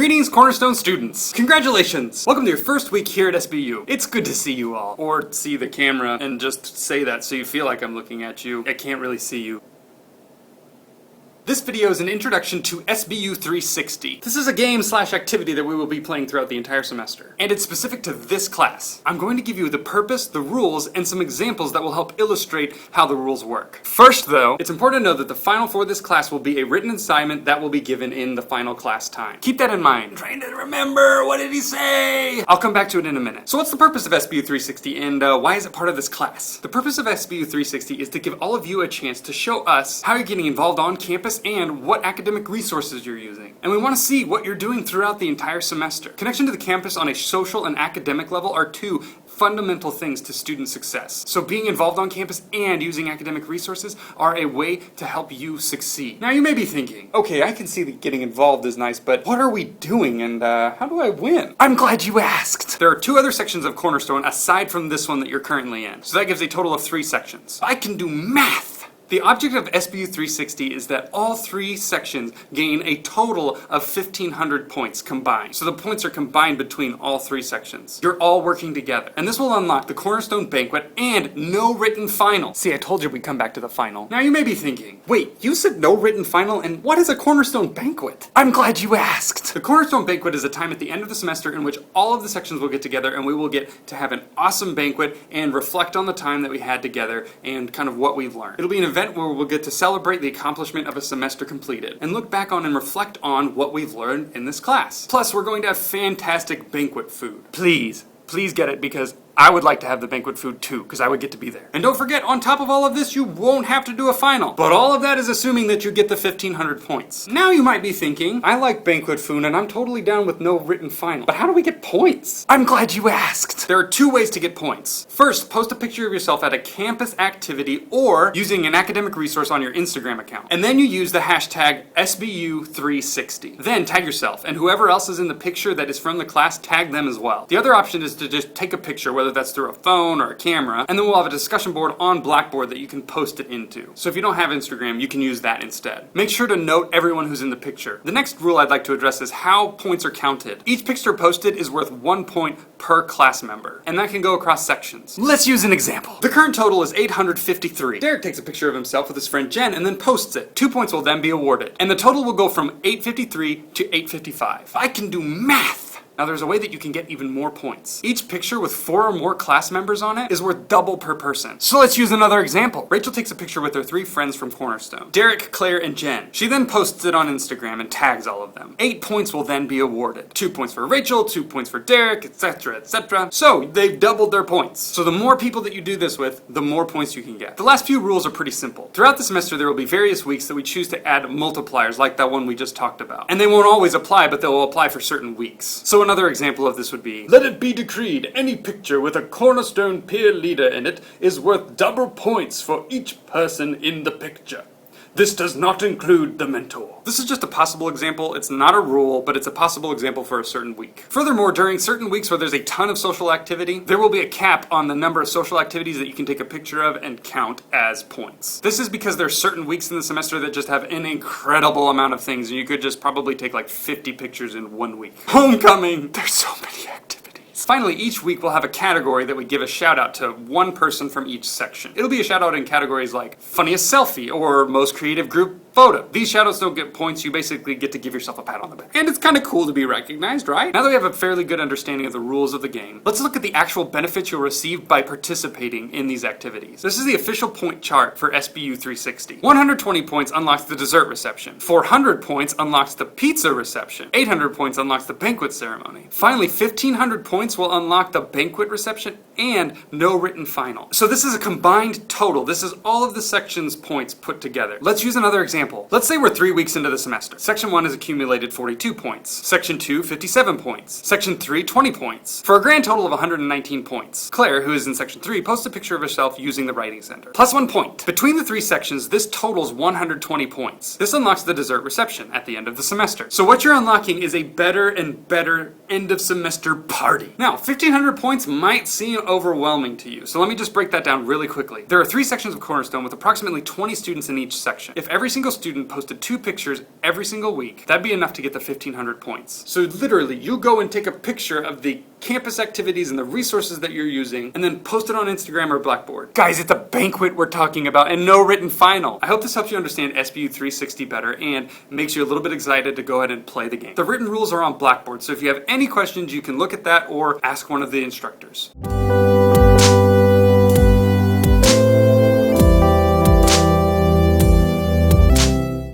Greetings, Cornerstone students! Congratulations! Welcome to your first week here at SBU. It's good to see you all. Or see the camera and just say that so you feel like I'm looking at you. I can't really see you. This video is an introduction to SBU 360. This is a game/activity that we will be playing throughout the entire semester. And it's specific to this class. I'm going to give you the purpose, the rules, and some examples that will help illustrate how the rules work. First though, it's important to know that the final for this class will be a written assignment that will be given in the final class time. Keep that in mind. I'm trying to remember, what did he say? I'll come back to it in a minute. So what's the purpose of SBU 360 and why is it part of this class? The purpose of SBU 360 is to give all of you a chance to show us how you're getting involved on campus and what academic resources you're using. And we want to see what you're doing throughout the entire semester. Connection to the campus on a social and academic level are two fundamental things to student success. So being involved on campus and using academic resources are a way to help you succeed. Now you may be thinking, okay, I can see that getting involved is nice, but what are we doing and how do I win? I'm glad you asked! There are two other sections of Cornerstone aside from this one that you're currently in. So that gives a total of 3 sections. I can do math! The object of SBU 360 is that all 3 sections gain a total of 1,500 points combined. So the points are combined between all 3 sections. You're all working together. And this will unlock the Cornerstone Banquet and no written final. See, I told you we'd come back to the final. Now you may be thinking, wait, you said no written final and what is a Cornerstone Banquet? I'm glad you asked! The Cornerstone Banquet is a time at the end of the semester in which all of the sections will get together and we will get to have an awesome banquet and reflect on the time that we had together and kind of what we've learned. It'll be an event where we'll get to celebrate the accomplishment of a semester completed and look back on and reflect on what we've learned in this class. Plus, we're going to have fantastic banquet food. Please get it because I would like to have the banquet food too, because I would get to be there. And don't forget, on top of all of this, you won't have to do a final. But all of that is assuming that you get the 1,500 points. Now you might be thinking, I like banquet food and I'm totally down with no written final. But how do we get points? I'm glad you asked. There are 2 ways to get points. First, post a picture of yourself at a campus activity or using an academic resource on your Instagram account. And then you use the hashtag SBU360. Then tag yourself, and whoever else is in the picture that is from the class, tag them as well. The other option is to just take a picture, whether that's through a phone or a camera, and then we'll have a discussion board on Blackboard that you can post it into. So if you don't have Instagram, you can use that instead. Make sure to note everyone who's in the picture. The next rule I'd like to address is how points are counted. Each picture posted is worth 1 point per class member, and that can go across sections. Let's use an example. The current total is 853. Derek takes a picture of himself with his friend Jen and then posts it. 2 points will then be awarded, and the total will go from 853 to 855. I can do math! Now there's a way that you can get even more points. Each picture with 4 or more class members on it is worth double per person. So let's use another example. Rachel takes a picture with her 3 friends from Cornerstone, Derek, Claire, and Jen. She then posts it on Instagram and tags all of them. 8 points will then be awarded. 2 points for Rachel, 2 points for Derek, etc., etc. So they've doubled their points. So the more people that you do this with, the more points you can get. The last few rules are pretty simple. Throughout the semester there will be various weeks that we choose to add multipliers like that one we just talked about. And they won't always apply, but they'll apply for certain weeks. So another example of this would be, let it be decreed, any picture with a Cornerstone peer leader in it is worth double points for each person in the picture. This does not include the mentor. This is just a possible example. It's not a rule, but it's a possible example for a certain week. Furthermore, during certain weeks where there's a ton of social activity, there will be a cap on the number of social activities that you can take a picture of and count as points. This is because there are certain weeks in the semester that just have an incredible amount of things, and you could just probably take like 50 pictures in 1 week. Homecoming! There's so many activities. Finally, each week we'll have a category that we give a shout out to one person from each section. It'll be a shout out in categories like funniest selfie or most creative group photo. These shout outs don't get points, you basically get to give yourself a pat on the back. And it's kind of cool to be recognized, right? Now that we have a fairly good understanding of the rules of the game, let's look at the actual benefits you'll receive by participating in these activities. This is the official point chart for SBU 360. 120 points unlocks the dessert reception. 400 points unlocks the pizza reception. 800 points unlocks the banquet ceremony. Finally, 1,500 points will unlock the banquet reception and no written final. So this is a combined total. This is all of the section's points put together. Let's use another example. Let's say we're 3 weeks into the semester. Section 1 has accumulated 42 points. Section 2, 57 points. Section 3, 20 points. For a grand total of 119 points. Claire, who is in Section 3, posts a picture of herself using the Writing Center. Plus 1 point. Between the 3 sections, this totals 120 points. This unlocks the dessert reception at the end of the semester. So what you're unlocking is a better and better end of semester party. Now, 1,500 points might seem overwhelming to you, so let me just break that down really quickly. There are 3 sections of Cornerstone with approximately 20 students in each section. If every single student posted 2 pictures every single week, that'd be enough to get the 1,500 points. So literally, you go and take a picture of the campus activities and the resources that you're using, and then post it on Instagram or Blackboard. Guys, it's a banquet we're talking about and no written final. I hope this helps you understand SBU 360 better and makes you a little bit excited to go ahead and play the game. The written rules are on Blackboard, so if you have any questions, you can look at that or ask one of the instructors.